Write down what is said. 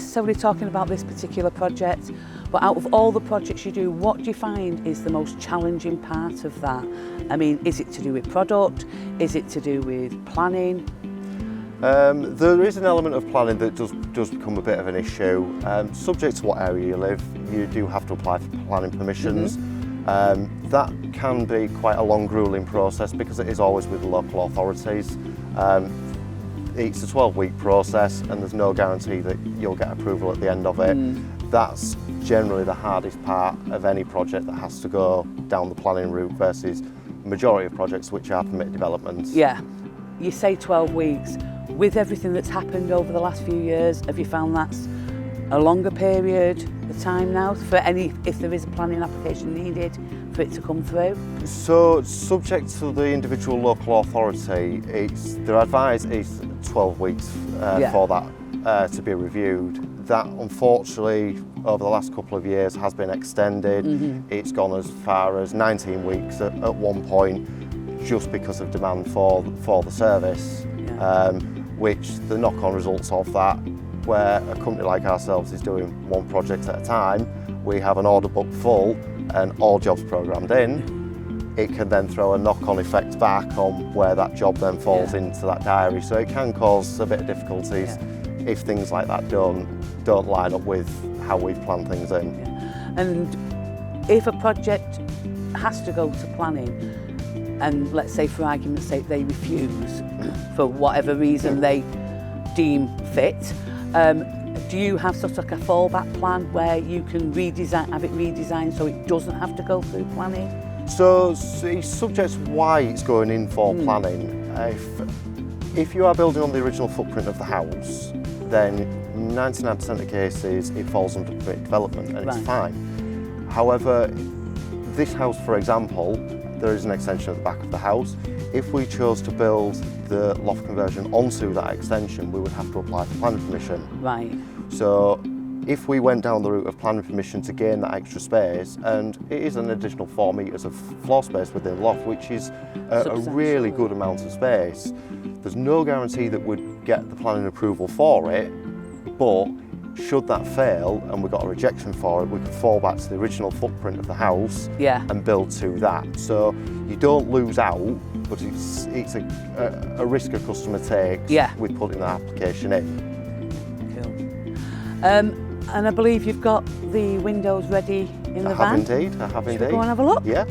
necessarily talking about this particular project, but out of all the projects you do, what do you find is the most challenging part of that? I mean, is it to do with product? Is it to do with planning? There is an element of planning that does become a bit of an issue. Subject to what area you live, you do have to apply for planning permissions. That can be quite a long, gruelling process because it is always with the local authorities. It's a 12-week process and there's no guarantee that you'll get approval at the end of it. That's generally the hardest part of any project that has to go down the planning route versus the majority of projects which are permitted developments. Yeah, you say 12 weeks. With everything that's happened over the last few years, have you found that's a longer period of time now for if there is a planning application needed for it to come through? So, subject to the individual local authority, their advice is 12 weeks for that to be reviewed. That, unfortunately, over the last couple of years has been extended. It's gone as far as 19 weeks at one point, just because of demand for the service. Which the knock-on results of that, where a company like ourselves is doing one project at a time, we have an order book full and all jobs programmed in, it can then throw a knock-on effect back on where that job then falls into that diary. So it can cause a bit of difficulties if things like that don't line up with how we've planned things in. And if a project has to go to planning, and let's say for argument's sake they refuse for whatever reason they deem fit, do you have sort of like a fallback plan where you can have it redesigned so it doesn't have to go through planning? So it's subject to why it's going in for planning. If you are building on the original footprint of the house, then 99% of the cases it falls under permitted development and it's fine. However, this house, for example, there is an extension at the back of the house. If we chose to build the loft conversion onto that extension, we would have to apply for planning permission. Right. So if we went down the route of planning permission to gain that extra space, and it is an additional 4 metres of floor space within the loft, which is a really good amount of space, there's no guarantee that we'd get the planning approval for it, but should that fail and we got a rejection for it, we could fall back to the original footprint of the house and build to that. So you don't lose out, but it's a risk a customer takes with putting that application in. Cool. And I believe you've got the windows ready in the van? I have indeed. Should we go and have a look? Yeah.